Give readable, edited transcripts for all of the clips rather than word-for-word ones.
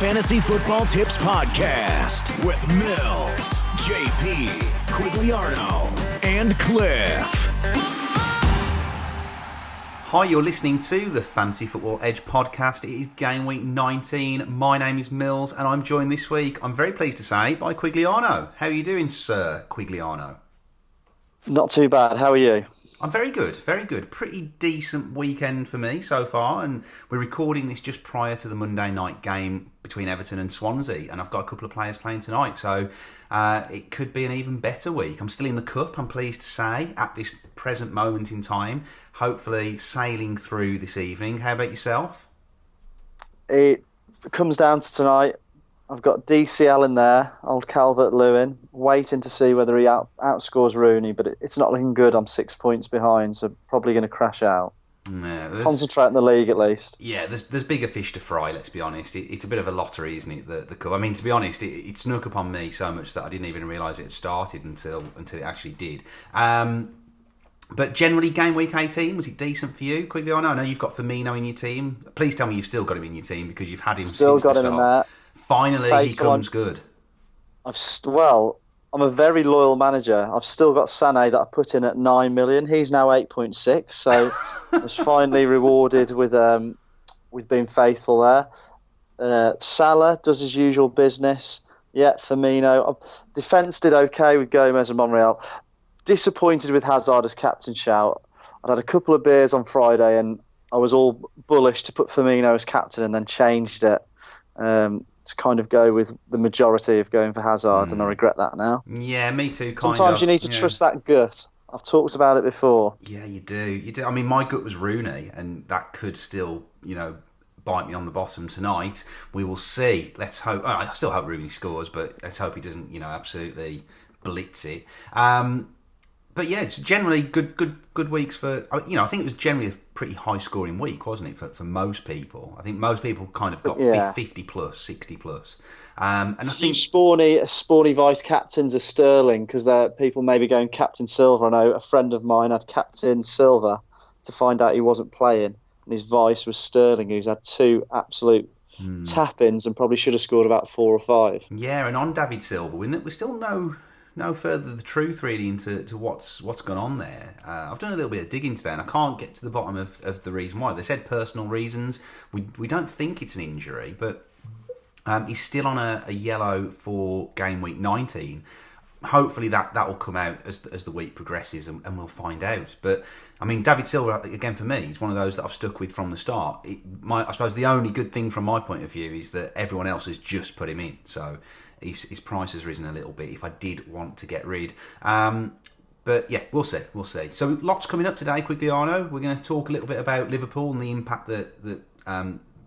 Fantasy Football Tips Podcast with Mills, JP, Quigliano, and Cliff. Hi, you're listening to the Fantasy Football Edge podcast. It is game week 19. My name is Mills, and I'm joined this week, I'm very pleased to say, by Quigliano. How are you doing, Sir Quigliano? Not too bad. How are you? I'm very good, very good. Pretty decent weekend for me so far, and we're recording this just prior to the Monday night game between Everton and Swansea, and I've got a couple of players playing tonight, so it could be an even better week. I'm still in the cup, I'm pleased to say, at this present moment in time, hopefully sailing through this evening. How about yourself? It comes down to tonight. I've got DCL in there, old Calvert-Lewin, waiting to see whether he outscores Rooney, but it's not looking good. I'm 6 points behind, so probably going to crash out. Yeah, concentrate in the league at least. Yeah, there's bigger fish to fry, let's be honest. It's a bit of a lottery, isn't it, the cup? I mean, to be honest, it snuck up on me so much that I didn't even realise it had started until it actually did. But generally, game week 18, was it decent for you, Quigliano? I know you've got Firmino in your team. Please tell me you've still got him in your team because you've had him still since the start. Still got him in there. Finally, he comes good. I'm a very loyal manager. I've still got Sané that I put in at 9 million. He's now 8.6, so I was finally rewarded with being faithful there. Salah does his usual business. Yeah, Firmino. Defence did okay with Gomez and Monreal. Disappointed with Hazard as captain shout. I'd had a couple of beers on Friday and I was all bullish to put Firmino as captain and then changed it to kind of go with the majority of going for Hazard, and I regret that now. Yeah, me too. Sometimes you need to trust that gut. I've talked about it before. Yeah, you do. I mean, my gut was Rooney, and that could still, bite me on the bottom tonight. We will see. Let's hope. I still hope Rooney scores, but let's hope he doesn't, absolutely blitz it. But yeah, it's generally good weeks for. I think it was generally a pretty high scoring week, wasn't it, for most people? I think most people kind of got 50 plus, 60 plus. And I think spawny vice captains are Sterling because people may be going Captain Silver. I know a friend of mine had Captain Silver to find out he wasn't playing, and his vice was Sterling, who's had two absolute tap-ins and probably should have scored about 4 or 5. Yeah, and on David Silver, we're still no further the truth really into what's gone on there. I've done a little bit of digging today and I can't get to the bottom of the reason why. They said personal reasons. We don't think it's an injury, but he's still on a yellow for game week 19. Hopefully that will come out as the week progresses and we'll find out. But I mean, David Silva, again for me, is one of those that I've stuck with from the start. I suppose the only good thing from my point of view is that everyone else has just put him in. So his price has risen a little bit if I did want to get rid. But yeah, we'll see. So lots coming up today, Quigliano. We're going to talk a little bit about Liverpool and the impact that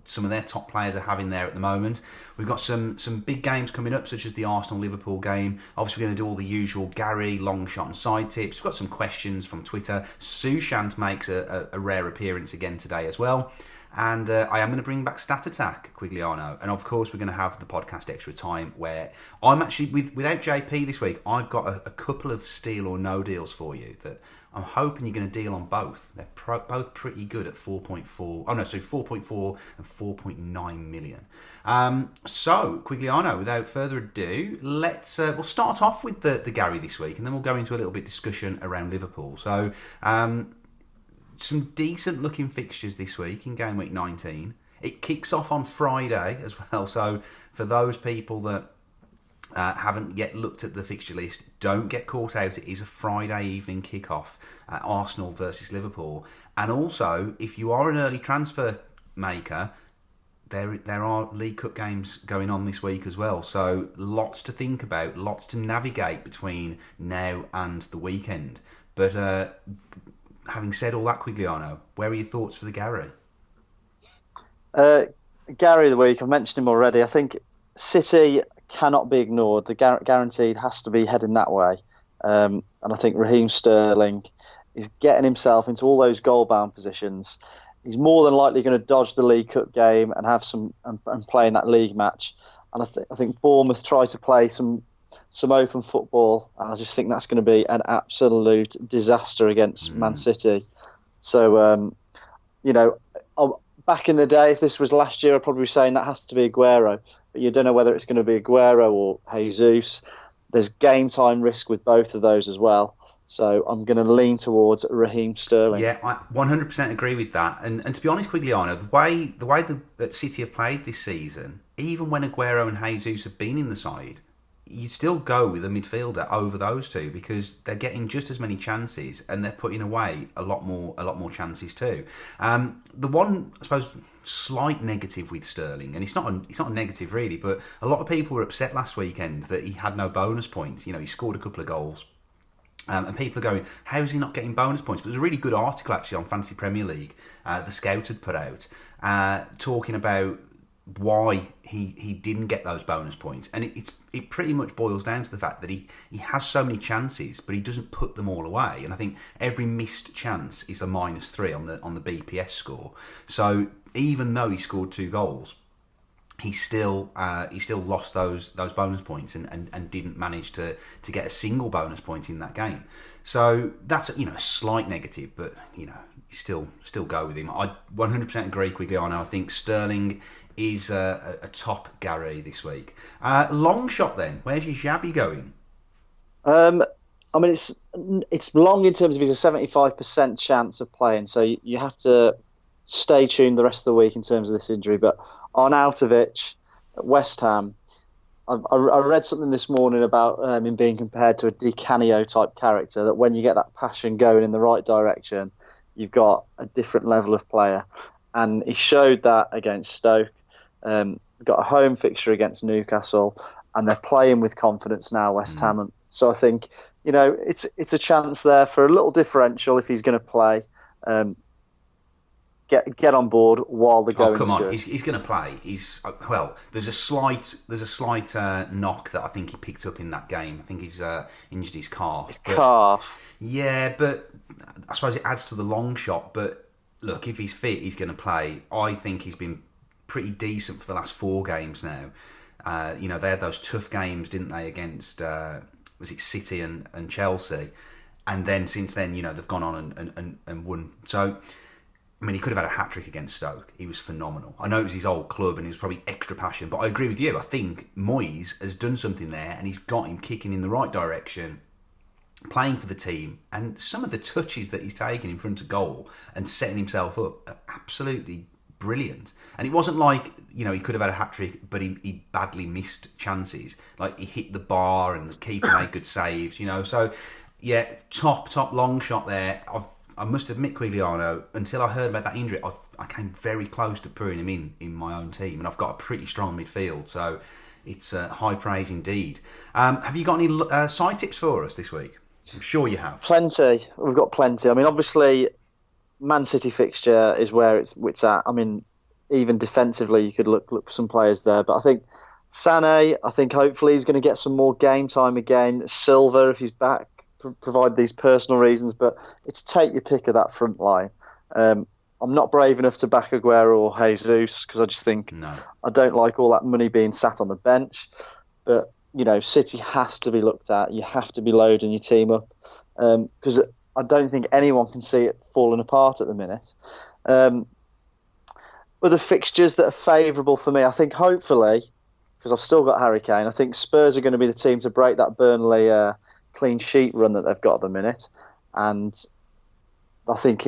some of their top players are having there at the moment. We've got some big games coming up, such as the Arsenal-Liverpool game. Obviously, we're going to do all the usual Gary, long shot and side tips. We've got some questions from Twitter. Sushant makes a rare appearance again today as well. And I am going to bring back Stat Attack, Quigliano. And of course, we're going to have the podcast Extra Time, where I'm actually, without JP this week, I've got a couple of steal or no deals for you that I'm hoping you're going to deal on both. They're both pretty good at 4.4 and 4.9 million. So, Quigliano, without further ado, we'll start off with the Gary this week, and then we'll go into a little bit of discussion around Liverpool. So, some decent looking fixtures this week in game week 19. It kicks off on Friday as well, so for those people that haven't yet looked at the fixture list, don't get caught out. It is a Friday evening kickoff, Arsenal versus Liverpool. And also, if you are an early transfer maker, there are League Cup games going on this week as well, so lots to think about, lots to navigate between now and the weekend. But having said all that, Quigliano, where are your thoughts for the Gary? Gary of the week, I've mentioned him already. I think City cannot be ignored. The guaranteed has to be heading that way. And I think Raheem Sterling is getting himself into all those goal-bound positions. He's more than likely going to dodge the League Cup game and have and play in that league match. And I think Bournemouth tries to play some open football, and I just think that's going to be an absolute disaster against Man City. So, back in the day, if this was last year, I'd probably be saying that has to be Aguero. But you don't know whether it's going to be Aguero or Jesus. There's game time risk with both of those as well. So I'm going to lean towards Raheem Sterling. Yeah, I 100% agree with that. And to be honest, Quigliano, the way that City have played this season, even when Aguero and Jesus have been in the side, you'd still go with a midfielder over those two because they're getting just as many chances and they're putting away a lot more chances too. The one, I suppose, slight negative with Sterling, and it's not a negative really, but a lot of people were upset last weekend that he had no bonus points. You know, he scored a couple of goals. And people are going, how's he not getting bonus points? But there's a really good article actually on Fantasy Premier League, the Scout had put out, talking about why he didn't get those bonus points. And it pretty much boils down to the fact that he has so many chances, but he doesn't put them all away. And I think every missed chance is a -3 on the BPS score. So even though he scored 2 goals, he still lost those bonus points and didn't manage to get a single bonus point in that game. So that's a slight negative, but you still go with him. I 100% agree, Quigliano. I think Sterling is a top Gary this week. Long shot then. Where's your Xabi going? I mean, it's long in terms of he's a 75% chance of playing, so you have to stay tuned the rest of the week in terms of this injury. But Arnautovic at West Ham, I read something this morning about him being compared to a Di Canio type character, that when you get that passion going in the right direction, you've got a different level of player. And he showed that against Stoke. Got a home fixture against Newcastle, and they're playing with confidence now, West Ham. So I think it's a chance there for a little differential if he's going to play. Get on board while the going's good. Oh, come on, good. he's going to play. There's a slight knock that I think he picked up in that game. I think he's injured his calf. Calf. Yeah, but I suppose it adds to the long shot. But look, if he's fit, he's going to play. I think he's been pretty decent for the last 4 games now. They had those tough games, didn't they, against was it City and Chelsea, and then since then, they've gone on and won. So, I mean, he could have had a hat-trick against Stoke. He was phenomenal. I know it was his old club and he was probably extra passion, but I agree with you. I think Moyes has done something there and he's got him kicking in the right direction, playing for the team, and some of the touches that he's taken in front of goal and setting himself up are absolutely brilliant. And it wasn't like, he could have had a hat-trick, but he badly missed chances. Like, he hit the bar and the keeper made good saves, So, yeah, top long shot there. I must admit, Quigliano, until I heard about that injury, I came very close to putting him in my own team, and I've got a pretty strong midfield, so it's high praise indeed. Have you got any side tips for us this week? I'm sure you have. Plenty. We've got plenty. I mean, obviously, Man City fixture is where it's at. I mean, even defensively, you could look for some players there, but I think Sané, hopefully he's going to get some more game time again. Silva, if he's back, provide these personal reasons, but it's take your pick of that front line. I'm not brave enough to back Aguero or Jesus because I just think I don't like all that money being sat on the bench. But City has to be looked at. You have to be loading your team up because I don't think anyone can see it falling apart at the minute. Other fixtures that are favourable for me, I think hopefully, because I've still got Harry Kane, I think Spurs are going to be the team to break that Burnley clean sheet run that they've got at the minute, and I think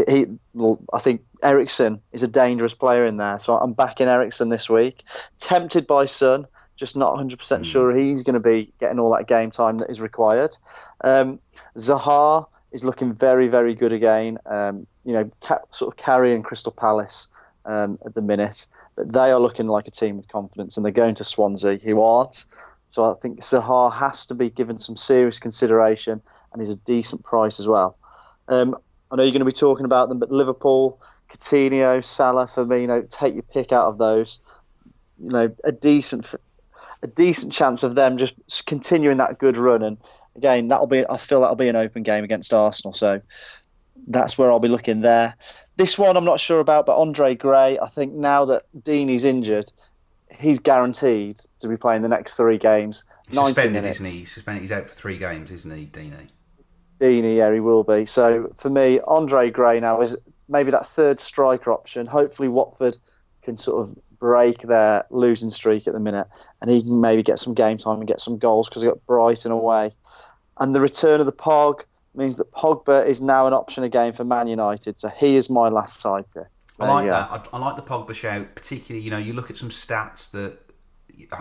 Eriksen is a dangerous player in there, so I'm backing Eriksen this week. Tempted by Son, just not 100% sure he's going to be getting all that game time that is required. Zaha is looking very, very good again. Sort of carrying Crystal Palace at the minute, but they are looking like a team with confidence, and they're going to Swansea, who aren't. So I think Zaha has to be given some serious consideration and is a decent price as well. I know you're going to be talking about them, but Liverpool, Coutinho, Salah, for me, take your pick out of those. A decent chance of them just continuing that good run. And again, I feel that'll be an open game against Arsenal. So that's where I'll be looking there. This one I'm not sure about, but Andre Gray, I think now that Deeney's injured, he's guaranteed to be playing the next 3 games. He's suspended, isn't he? He's out for 3 games, isn't he, Deeney, yeah, he will be. So for me, Andre Gray now is maybe that third striker option. Hopefully Watford can sort of break their losing streak at the minute, and he can maybe get some game time and get some goals because he got Brighton away. And the return of the Pog means that Pogba is now an option again for Man United, so he is my last side pick. I like that. I like the Pogba shout, particularly, you look at some stats that,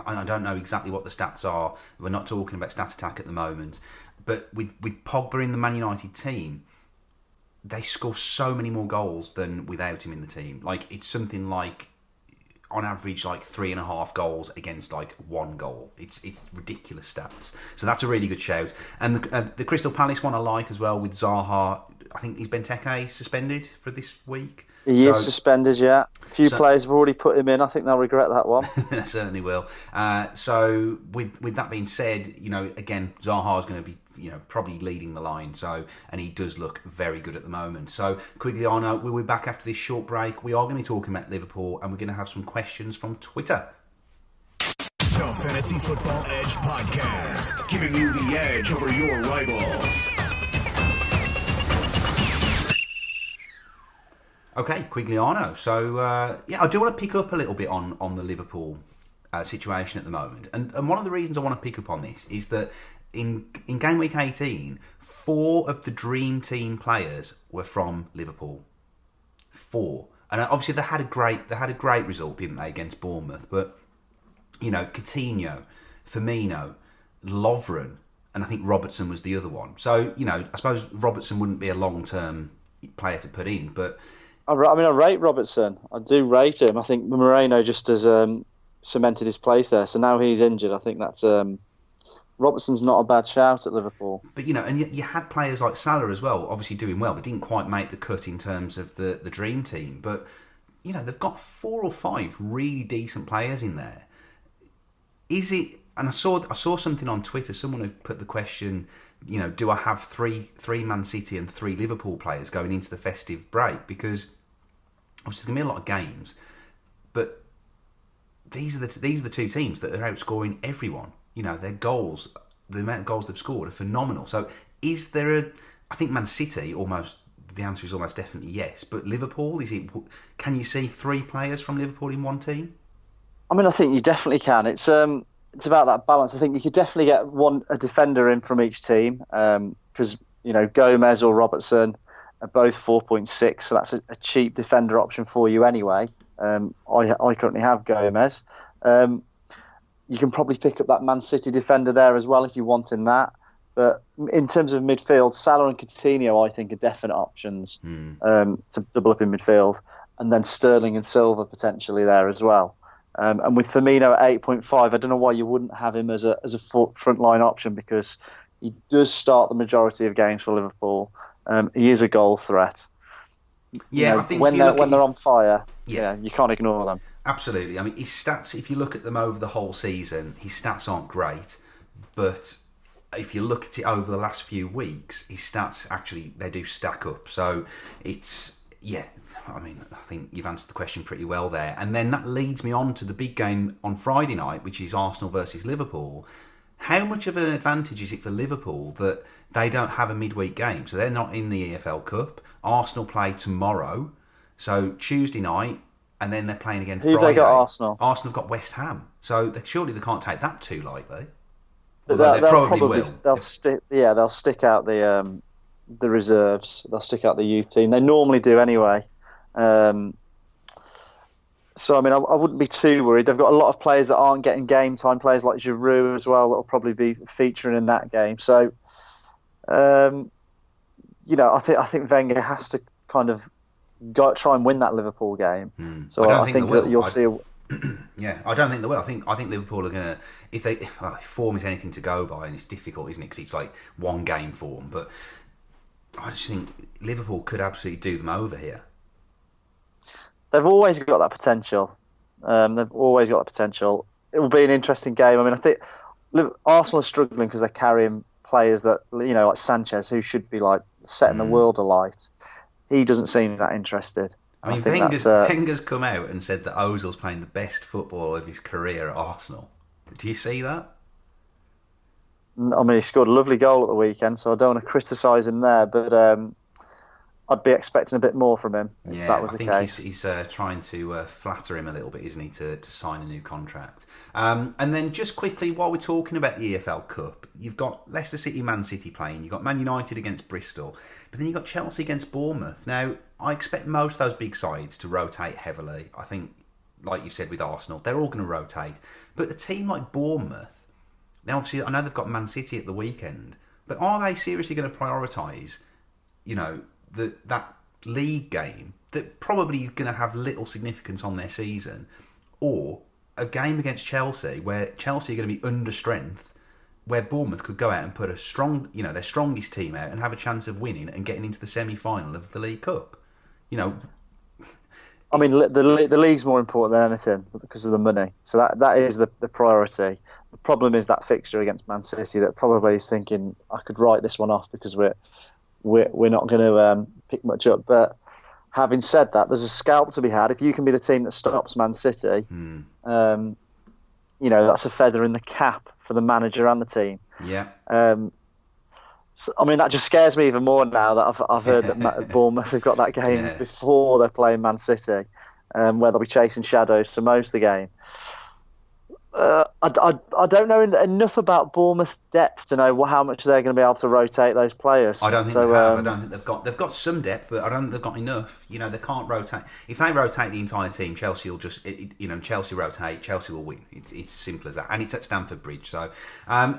I don't know exactly what the stats are, we're not talking about Stat Attack at the moment, but with Pogba in the Man United team, they score so many more goals than without him in the team. Like, it's something like, on average, like 3.5 goals against like 1 goal. It's ridiculous stats. So that's a really good shout. And the Crystal Palace one I like as well with Zaha. I think is Benteke suspended for this week. He is suspended, yeah. A few players have already put him in. I think they'll regret that one. They certainly will. So with that being said, again, Zaha is going to be probably leading the line. And he does look very good at the moment. So Quigliano, we'll be back after this short break. We are going to be talking about Liverpool, and we're going to have some questions from Twitter. The Fantasy Football Edge podcast, giving you the edge over your rivals. Okay, Quigliano. So, I do want to pick up a little bit on the Liverpool situation at the moment. And one of the reasons I want to pick up on this is that in game week 18, 4 of the Dream Team players were from Liverpool. 4. And obviously they had a great result, didn't they, against Bournemouth. But, Coutinho, Firmino, Lovren, and I think Robertson was the other one. So, I suppose Robertson wouldn't be a long-term player to put in, but... I rate Robertson. I do rate him. I think Moreno just has cemented his place there. So now he's injured. I think that's Robertson's not a bad shout at Liverpool. But and you had players like Salah as well, obviously doing well, but didn't quite make the cut in terms of the dream team. But they've got 4 or 5 really decent players in there. Is it? And I saw something on Twitter. Someone had put the question. Do I have three Man City and 3 Liverpool players going into the festive break? Because obviously there's going to be a lot of games, but these are the 2 teams that are outscoring everyone. Their goals, the amount of goals they've scored are phenomenal. So is there I think Man City the answer is almost definitely yes. But Liverpool, can you see 3 players from Liverpool in one team? I think you definitely can. It's about that balance. I think you could definitely get a defender in from each team because Gomez or Robertson are both 4.6, so that's a cheap defender option for you anyway. I currently have Gomez. You can probably pick up that Man City defender there as well if you want in that. But in terms of midfield, Salah and Coutinho I think are definite options to double up in midfield, and then Sterling and Silva potentially there as well. And with Firmino at 8.5, I don't know why you wouldn't have him as a frontline option because he does start the majority of games for Liverpool. He is a goal threat. Yeah, I think when they're on fire, you can't ignore them. Absolutely. His stats, if you look at them over the whole season, his stats aren't great. But if you look at it over the last few weeks, his stats actually they do stack up. So it's. Yeah, I think you've answered the question pretty well there. And then that leads me on to the big game on Friday night, which is Arsenal versus Liverpool. How much of an advantage is it for Liverpool that they don't have a midweek game? So they're not in the EFL Cup. Arsenal play tomorrow, so Tuesday night, and then they're playing again Friday. Who they got Arsenal? Arsenal have got West Ham. So surely they can't take that too lightly. But they probably will. They'll stick out the reserves. They'll stick out the youth team. They normally do anyway. So I wouldn't be too worried. They've got a lot of players that aren't getting game time. Players like Giroud as well that'll probably be featuring in that game. So, I think Wenger has to kind of try and win that Liverpool game. So I think that you'll see. Yeah, I don't think they will. I think Liverpool are going to, if form is anything to go by, and it's difficult, isn't it? Because it's like one game form, but. I just think Liverpool could absolutely do them over here. They've always got that potential. It will be an interesting game. I think Arsenal are struggling because they're carrying players that like Sanchez, who should be like setting the world alight. He doesn't seem that interested. Wenger's come out and said that Ozil's playing the best football of his career at Arsenal. Do you see that? He scored a lovely goal at the weekend, so I don't want to criticise him there. But I'd be expecting a bit more from him if that was the I think case. he's trying to flatter him a little bit, isn't he, to sign a new contract. And then just quickly, while we're talking about the EFL Cup, you've got Leicester City, Man City playing, you've got Man United against Bristol, but then you've got Chelsea against Bournemouth. Now, I expect most of those big sides to rotate heavily. I think, like you said with Arsenal, they're all going to rotate. But a team like Bournemouth, now obviously I know they've got Man City at the weekend, but are they seriously going to prioritise, that league game that probably is going to have little significance on their season, or a game against Chelsea where Chelsea are going to be under strength, where Bournemouth could go out and put a strong, their strongest team out and have a chance of winning and getting into the semi-final of the League Cup. I mean, the league's more important than anything because of the money. So that is the priority. The problem is that fixture against Man City that probably is thinking, I could write this one off because we're not going to pick much up. But having said that, there's a scalp to be had. If you can be the team that stops Man City, that's a feather in the cap for the manager and the team. Yeah. So, I mean, that just scares me even more now that I've heard that Bournemouth have got that game before they're playing Man City, where they'll be chasing shadows for most of the game. I don't know enough about Bournemouth's depth to know how much they're going to be able to rotate those players. I don't think they have. I don't think they've got some depth, but I don't think they've got enough. They can't rotate. If they rotate the entire team, Chelsea will just Chelsea rotate. Chelsea will win. It's as simple as that, and it's at Stamford Bridge, so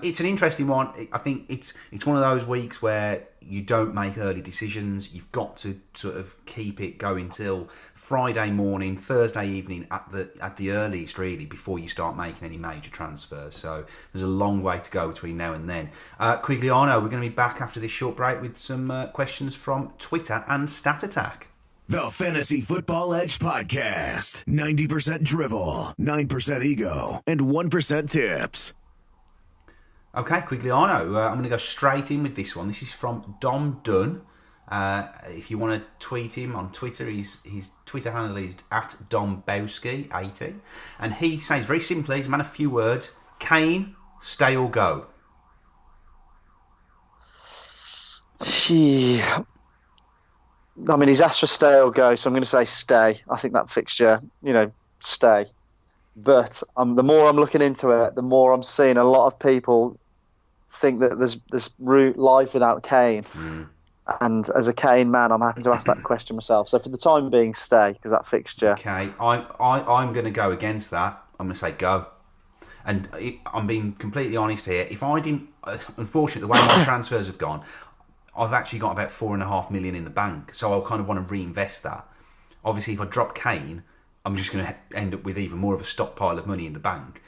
it's an interesting one. I think it's one of those weeks where you don't make early decisions. You've got to sort of keep it going till Friday morning, Thursday evening at the earliest, really, before you start making any major transfers. So there's a long way to go between now and then. Quigliano, we're going to be back after this short break with some questions from Twitter and Stat Attack. The Fantasy Football Edge Podcast. 90% drivel, 9% ego, and 1% tips. Okay, Quigliano, I'm going to go straight in with this one. This is from Dom Dunn. If you want to tweet him on Twitter, his Twitter handle is @Dombowski80, and he says very simply, he's a man of few words: Kane, stay or go. I mean, he's asked for stay or go, so I'm going to say stay. I think that fixture, stay. But the more I'm looking into it, the more I'm seeing a lot of people think that there's life without Kane. And as a Kane man, I'm having to ask that question myself. So for the time being, stay, because that fixture. Okay, I'm going to go against that. I'm going to say go. And I'm being completely honest here. If I didn't, unfortunately, the way my transfers have gone, I've actually got about 4.5 million in the bank. So I kind of want to reinvest that. Obviously, if I drop Kane, I'm just going to end up with even more of a stockpile of money in the bank.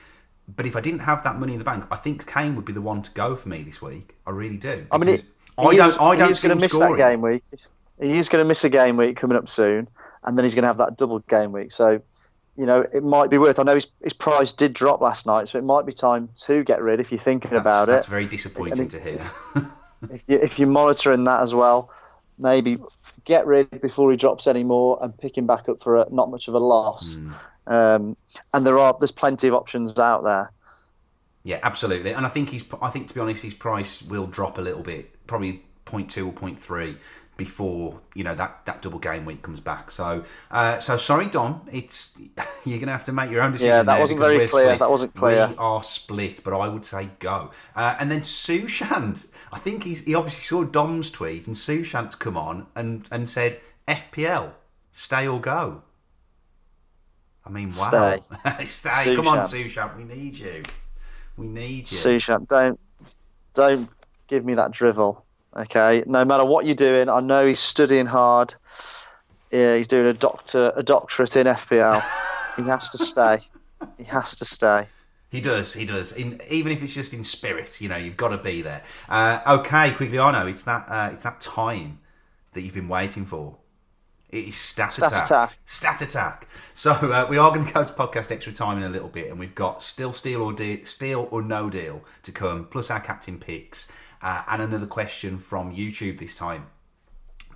But if I didn't have that money in the bank, I think Kane would be the one to go for me this week. I really do. I mean, I don't see him miss scoring. that game week. He's going to miss a game week coming up soon, and then he's going to have that double game week. So, it might be worth. I know his price did drop last night, so it might be time to get rid if you're thinking about it. That's very disappointing to hear. if you're monitoring that as well, maybe get rid before he drops any more and pick him back up for not much of a loss. And there's plenty of options out there. Yeah, absolutely. And I think to be honest, his price will drop a little bit, probably 0.2 or 0.3 before that double game week comes back. So sorry, Dom. You're going to have to make your own decision. Yeah, that wasn't very clear. Split. That wasn't clear. We are split, but I would say go. And then Sushant, I think he obviously saw Dom's tweet, and Sushant's come on and said FPL, stay or go. I mean, wow. Stay. Come on, Sushant. We need you. We need you. Sushant, don't give me that drivel, okay? No matter what you're doing, I know he's studying hard. Yeah, he's doing a doctorate in FPL. He has to stay. He has to stay. He does. Even if it's just in spirit, you've got to be there. Okay, Quigliano, it's that time that you've been waiting for. It is Stat Attack. So we are going to go to podcast extra time in a little bit, and we've got still steal or no deal to come, plus our captain picks, and another question from YouTube this time.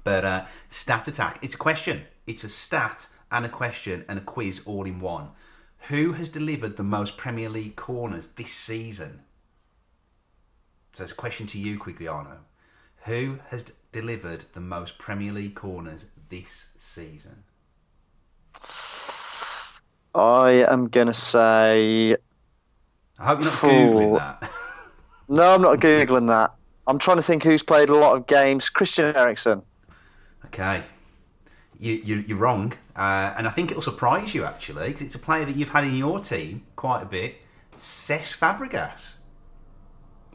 But Stat Attack, it's a question. It's a stat and a question and a quiz all in one. Who has delivered the most Premier League corners this season? So it's a question to you, Quigliano. Who has delivered the most Premier League corners this season? I am going to say... I hope you're not Googling that. No, I'm not Googling that. I'm trying to think who's played a lot of games. Christian Eriksen. Okay. You're wrong. And I think it'll surprise you, actually, because it's a player that you've had in your team quite a bit. Cesc Fabregas.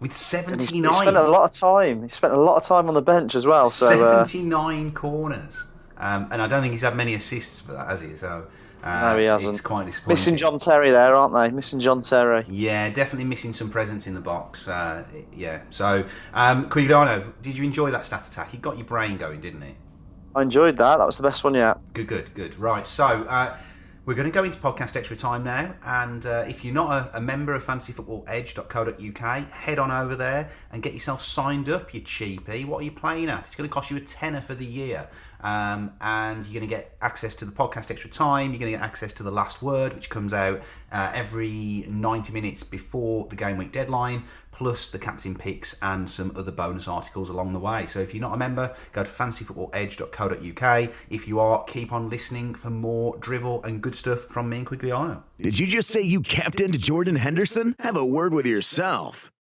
With 79. He spent a lot of time. He spent a lot of time on the bench as well. So 79 corners. And I don't think he's had many assists for that, has he? So no, he hasn't. It's quite disappointing. Missing John Terry there, aren't they? Missing John Terry. Yeah, definitely missing some presence in the box. Yeah. So, Quigliano, did you enjoy that stat attack? It got your brain going, didn't it? I enjoyed that. That was the best one yet. Good. Right, so we're going to go into podcast extra time now, and if you're not a member of fantasyfootballedge.co.uk, head on over there and get yourself signed up, you cheapie. What are you playing at? It's going to cost you a tenner for the year, and you're going to get access to the podcast extra time. You're going to get access to the last word, which comes out every 90 minutes before the game week deadline, plus the captain picks and some other bonus articles along the way. So if you're not a member, go to fantasyfootballedge.co.uk. If you are, keep on listening for more drivel and good stuff from me and Quigliano. Did you just say you captained Jordan Henderson? Have a word with yourself.